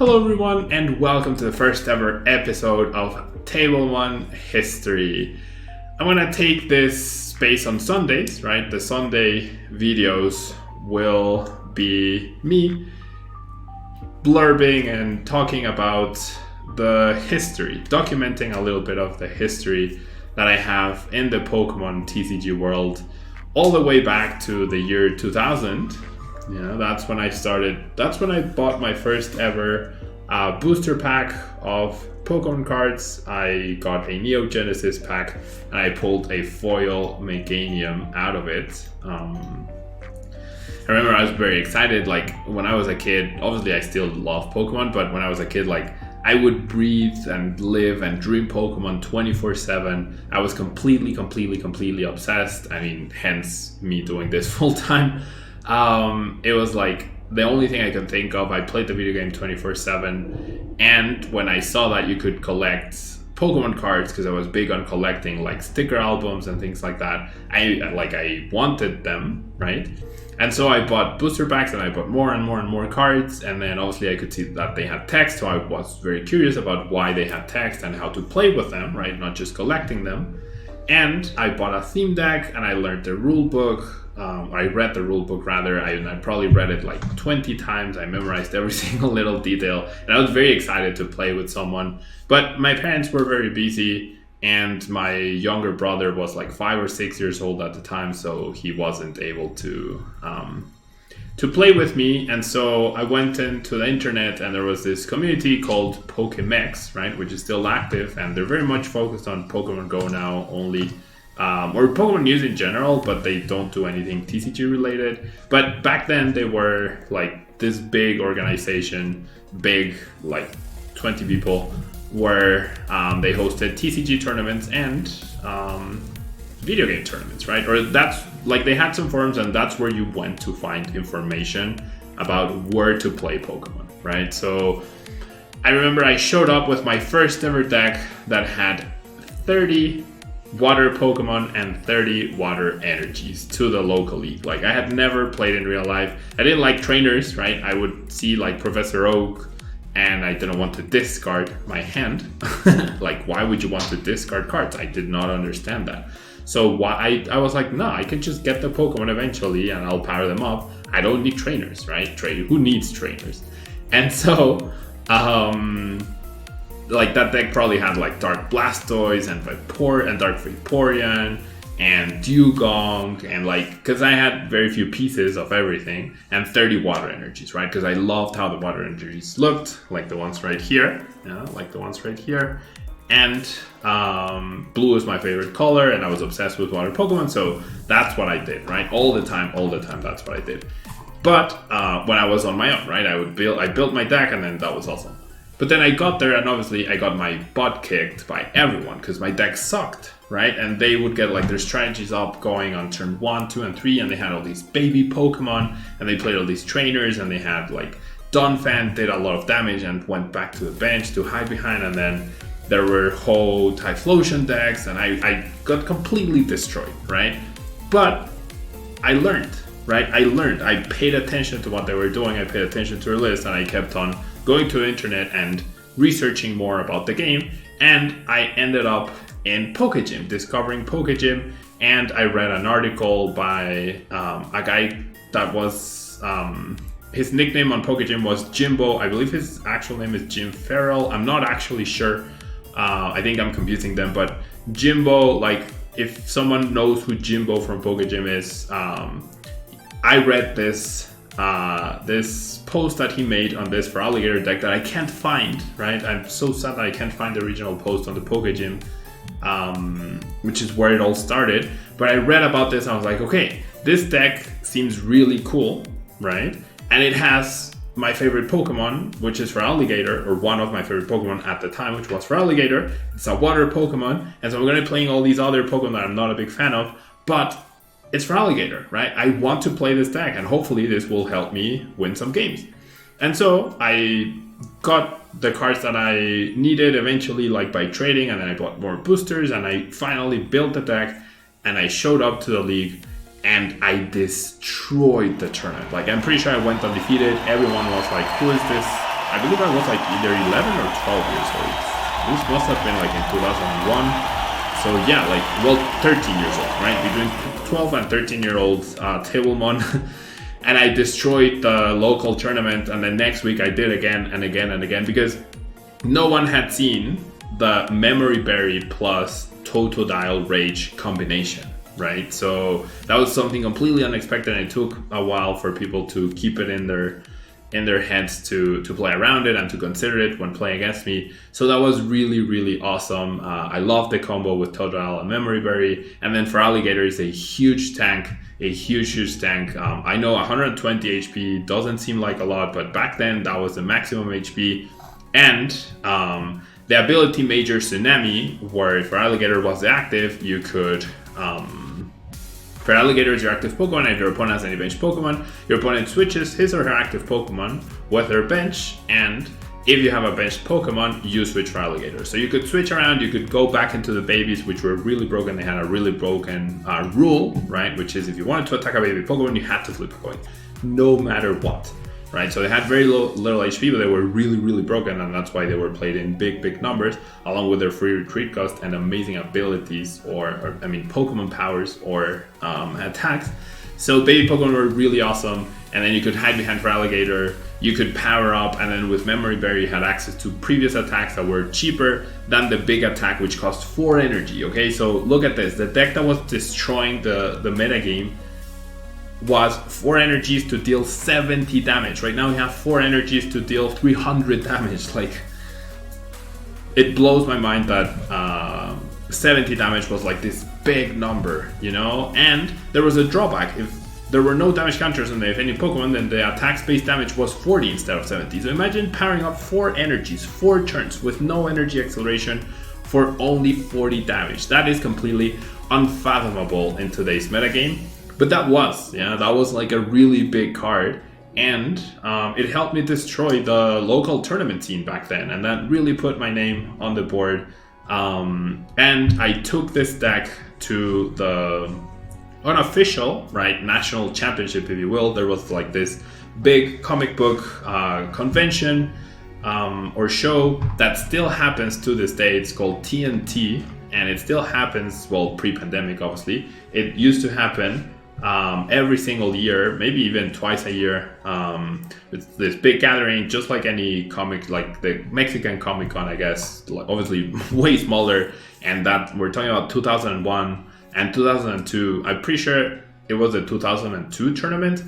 Hello everyone and welcome to the first ever episode of Tablemon History. I'm gonna take this space on Sundays, right? The Sunday videos will be me blurbing and talking about the history, documenting a little bit of the history that I have in the Pokemon TCG world all the way back to the year 2000. That's when I started. That's when I bought my first ever booster pack of Pokemon cards. I got a Neo Genesis pack and I pulled a foil Meganium out of it. I remember I was very excited. Like when I was a kid, obviously I still love Pokemon, but when I was a kid, like I would breathe and live and dream Pokemon 24/7. I was completely obsessed. I mean, hence me doing this full time. It was like the only thing I could think of. I played the video game 24/7, and when I saw that you could collect Pokemon cards, because I was big on collecting like sticker albums and things like that, I wanted them, right? And so I bought booster packs and I bought more and more cards, and then obviously I could see that they had text, so I was very curious about why they had text and how to play with them, right? Not just collecting them. And I bought a theme deck and I learned the rule book. I read the rule book rather. I probably read it like 20 times. I memorized every single little detail, and I was very excited to play with someone. But my parents were very busy, and my younger brother was like 5 or 6 years old at the time, so he wasn't able to play with me. And so I went into the internet, and there was this community called Pokemex, right, which is still active, and they're very much focused on Pokemon Go now only. Or Pokemon news in general, but they don't do anything TCG related. But back then they were like this big organization, big, like 20 people, where they hosted TCG tournaments and video game tournaments, right? Or that's like they had some forums, and that's where you went to find information about where to play Pokemon, right? So I remember I showed up with my first ever deck that had 30 water Pokemon and 30 water energies to the local league. Like I had never played in real life. I didn't like trainers, right? I would see like Professor Oak and I didn't want to discard my hand. Like why would you want to discard cards? I did not understand that. So I was like, no, I can just get the Pokemon eventually and I'll power them up. I don't need trainers, right? Who needs trainers? And so like that deck probably had like Dark Blastoise and Dark Vaporeon and Dewgong, and like because I had very few pieces of everything, and 30 water energies, right? Because I loved how the water energies looked, like the ones right here, and blue is my favorite color, and I was obsessed with water Pokemon, so that's what I did, right? All the time, that's what I did. But when I was on my own, right, I built my deck, and then that was awesome. But then I got there, and obviously I got my butt kicked by everyone because my deck sucked, right? And they would get like their strategies up going on turn 1, 2, and 3, and they had all these baby Pokemon, and they played all these trainers, and they had like Donphan did a lot of damage and went back to the bench to hide behind, and then there were whole Typhlosion decks, and I got completely destroyed, right? But I learned, right? I paid attention to what they were doing, I paid attention to their list, and I kept on going to the internet and researching more about the game, and I ended up in Pokegym, discovering Pokegym, and I read an article by a guy that was his nickname on Pokegym was Jimbo. I believe his actual name is Jim Farrell. I'm not actually sure. I think I'm confusing them, but Jimbo, like if someone knows who Jimbo from Pokegym is, I read this post that he made on this FERALIGATR deck that I can't find, right? I'm so sad that I can't find the original post on the Pokegym, which is where it all started. But I read about this and I was like, okay, this deck seems really cool, right? And it has my favorite Pokemon, which is FERALIGATR, or one of my favorite Pokemon at the time, which was FERALIGATR. It's a water Pokemon, and so I'm going to be playing all these other Pokemon that I'm not a big fan of, but it's FERALIGATR, right? I want to play this deck, and hopefully this will help me win some games. And so I got the cards that I needed eventually, like by trading, and then I bought more boosters, and I finally built the deck, and I showed up to the league, and I destroyed the tournament. Like, I'm pretty sure I went undefeated. Everyone was like, who is this I believe I was like either 11 or 12 years old. This must have been like in 2001. So yeah, like, well, 13 years old, right? Between 12 and 13-year-old Tablemon. And I destroyed the local tournament, and the next week I did again and again and again, because no one had seen the Memory Berry plus Totodile Rage combination, right? So that was something completely unexpected, and it took a while for people to keep it in their heads to play around it and to consider it when playing against me. So that was really, really awesome. I love the combo with Totodile and Memory Berry. And then FERALIGATR is a huge tank, a huge tank. I know 120 HP doesn't seem like a lot, but back then that was the maximum HP. And the ability Major Tsunami, where FERALIGATR was active, you could... FERALIGATR is your active Pokemon, and if your opponent has any bench Pokemon, your opponent switches his or her active Pokemon with their bench, and if you have a benched Pokemon, you switch FERALIGATR. So you could switch around, you could go back into the babies, which were really broken. They had a really broken rule, right? Which is if you wanted to attack a baby Pokemon, you had to flip a coin, no matter what. Right, so they had very little HP, but they were really, really broken, and that's why they were played in big numbers, along with their free retreat cost and amazing abilities, or I mean, Pokemon powers or attacks. So baby Pokemon were really awesome, and then you could hide behind FERALIGATR, you could power up, and then with Memory Berry you had access to previous attacks that were cheaper than the big attack, which cost 4 energy. Okay, so look at this, the deck that was destroying the metagame was 4 energies to deal 70 damage. Right now we have 4 energies to deal 300 damage. Like, it blows my mind that 70 damage was like this big number, you know? And there was a drawback. If there were no damage counters on the any Pokemon, then the attack space damage was 40 instead of 70. So imagine powering up 4 energies, 4 turns with no energy acceleration for only 40 damage. That is completely unfathomable in today's metagame. But that was like a really big card, and it helped me destroy the local tournament scene back then, and that really put my name on the board. And I took this deck to the Unofficial, right, national championship, if you will. There was like this big comic book convention or show that still happens to this day. It's called TNT, and it still happens, well, pre-pandemic obviously. It used to happen every single year, maybe even twice a year. It's this big gathering, just like any comic, like the Mexican Comic Con, I guess, obviously way smaller. And that we're talking about 2001 and 2002. I'm pretty sure it was a 2002 tournament.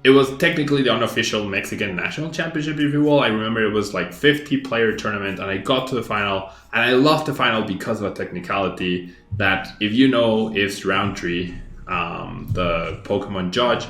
It was technically the unofficial Mexican national championship, if you will. I remember it was like 50-player tournament, and I got to the final, and I loved the final because of a technicality that, if you know Yves Roundtree, the Pokemon judge,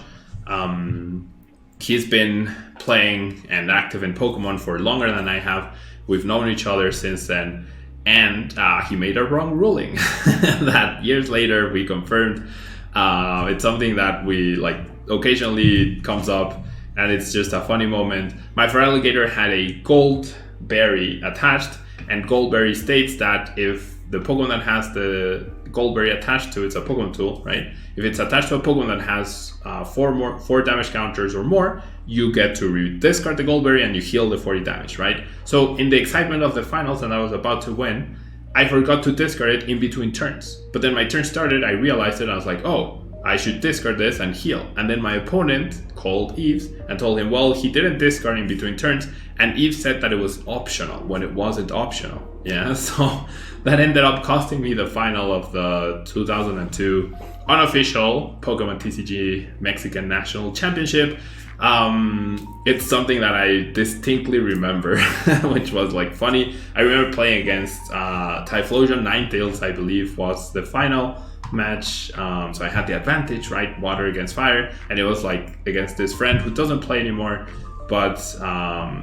he's been playing and active in Pokemon for longer than I have. We've known each other since then, and he made a wrong ruling that years later we confirmed. It's something that we like occasionally comes up, and it's just a funny moment. My FERALIGATR had a gold berry attached, and gold berry states that if the Pokemon that has the gold berry attached to it's a Pokemon tool, right? If it's attached to a Pokemon that has 4 damage counters or more, you get to discard the gold berry and you heal the 40 damage, right? So in the excitement of the finals, and I was about to win, I forgot to discard it in between turns. But then my turn started, I realized it, and I was like, oh, I should discard this and heal. And then my opponent called Yves and told him, well, he didn't discard in between turns, and Yves said that it was optional when it wasn't optional. Yeah, so that ended up costing me the final of the 2002 unofficial Pokemon TCG Mexican National Championship. It's something that I distinctly remember, which was like funny. I remember playing against Typhlosion Ninetales, I believe, was the final match. So I had the advantage, right? Water against fire, and it was like against this friend who doesn't play anymore, but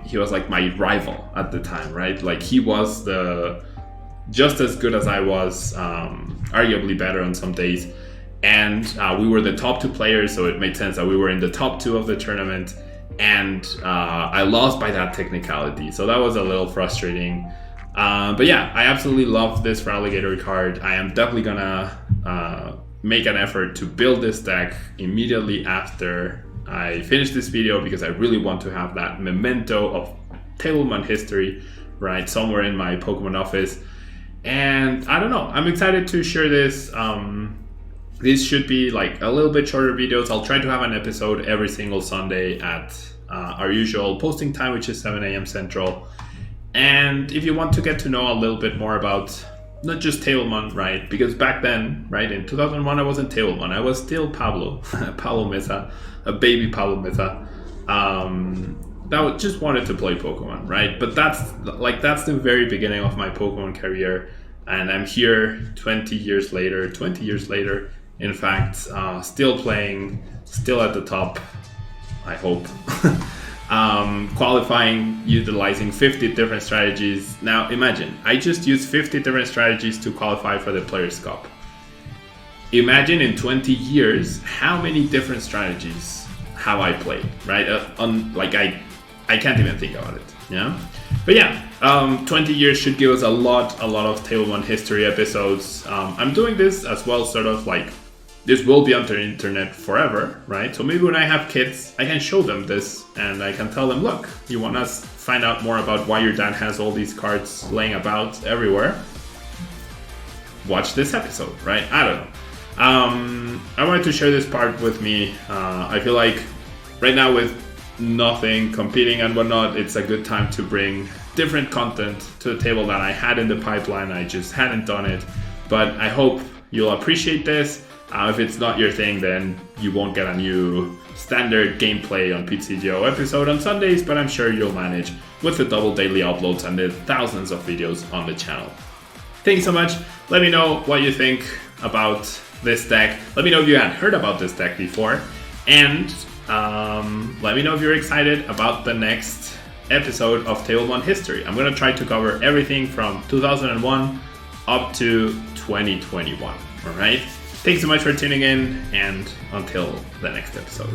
he was like my rival at the time, right? Like he was just as good as I was, arguably better on some days. And we were the top 2 players, so it made sense that we were in the top 2 of the tournament. And I lost by that technicality, so that was a little frustrating. But yeah, I absolutely love this FERALIGATR card. I am definitely gonna make an effort to build this deck immediately after I finish this video, because I really want to have that memento of Tablemon History, right, somewhere in my Pokemon office. And I don't know, I'm excited to share this. This should be like a little bit shorter videos. I'll try to have an episode every single Sunday at our usual posting time, which is 7 a.m. Central. And if you want to get to know a little bit more about not just Tablemon, right? Because back then, right, in 2001, I wasn't Tablemon. I was still Pablo, Pablo Mesa, a baby Pablo Mesa. That just wanted to play Pokemon, right? But that's the very beginning of my Pokemon career. And I'm here 20 years later, in fact, still playing, still at the top, I hope. Qualifying, utilizing 50 different strategies. Now imagine, I just used 50 different strategies to qualify for the Players' Cup. Imagine in 20 years, how many different strategies have I played, right? I can't even think about it, yeah? But yeah, 20 years should give us a lot of Tablemon History episodes. I'm doing this as well, sort of like, this will be on the internet forever, right? So maybe when I have kids, I can show them this and I can tell them, look, you want to find out more about why your dad has all these cards laying about everywhere? Watch this episode, right? I don't know. I wanted to share this part with me. I feel like right now with nothing, competing and whatnot, it's a good time to bring different content to the table that I had in the pipeline. I just hadn't done it, but I hope you'll appreciate this. If it's not your thing, then you won't get a new standard gameplay on PTGO episode on Sundays, but I'm sure you'll manage with the double daily uploads and the thousands of videos on the channel. Thanks so much. Let me know what you think about this deck. Let me know if you had heard about this deck before, and let me know if you're excited about the next episode of Tablemon History. I'm going to try to cover everything from 2001 up to 2021. All right? Thanks so much for tuning in, and until the next episode.